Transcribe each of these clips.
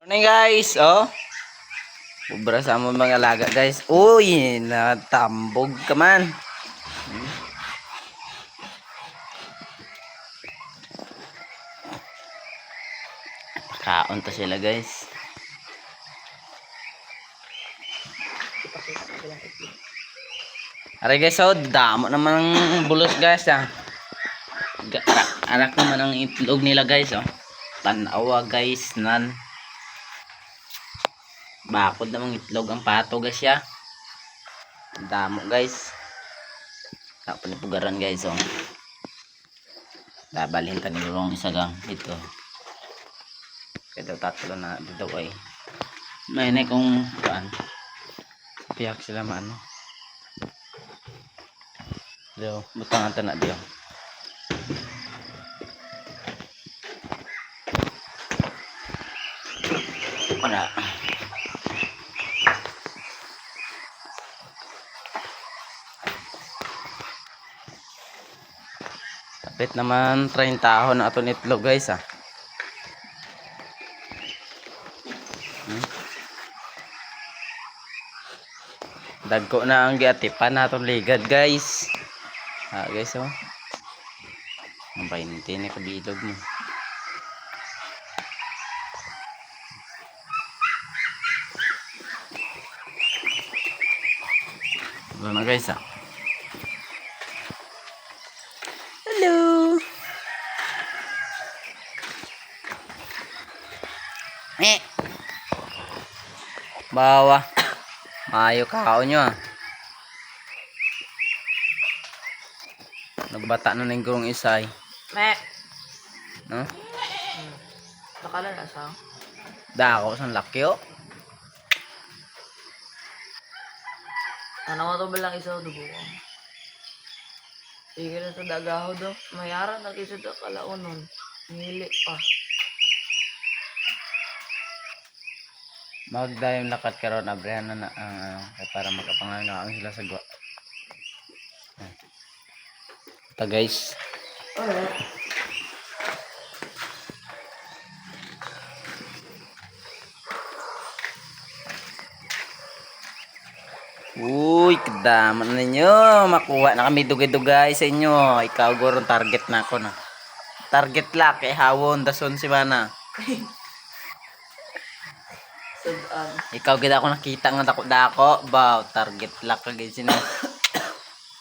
Morning guys, oh. Ubra sa among mga alaga guys. Uy, natambog ka man. Kaon to sila guys. Aray guys, oh, damo naman ang bulos guys ah. Anak naman ang itlog nila guys, oh. Tanawa guys, nan. Bakod namang itlog ang pato guys ya. Damo guys. Kapalipugaran guys, oh. Dabalhin tanilong isa gang dito. Kaya tatlo na dito ay. May na kung paan. Piyak sila maano. Dio, butang ata na dio. Mana? Tapit naman 30 tahon na aton itlog guys ah. Dagko na ang giatipan naton ligad guys. Ah guys oh. Ang 20 na kabilog mo. Ito na guys ah. Hello. Bawa. Mayo kaon nyo ah. Nagbata na ng gurong isay. Me. No? Bakala na sa. Dako sa laki oh. Ano mo to bilang isa dugo ko. Sige na sa dagaho do. Mayara na kisod to kalaunon. Ngili pa. Magdayong lakat karon abrihan na para makapangangaon sila sa gwa. Ito guys. Uy, kadaman ninyo. Makuha na kami dugay-dugay sa inyo. Ikaw gurong target na ako na. Target lock kay hawon dason si mana. Sudan. Ikaw gid ako nakita nga dako-dako. Baw, target lock lagi sini.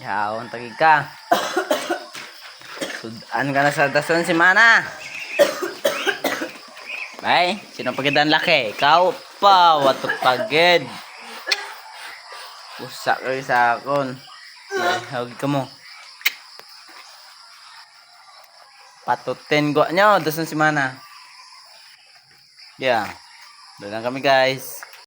Hawon tagig ka. Sudan ka na sa dason si mana. Bay, sino pagidan laki? Ikaw pa, watot pagid. Usak kayo sa akon. Hawag ka mo. Patutin ko nyo. Dasan si mana. Yeah. Doon lang kami guys.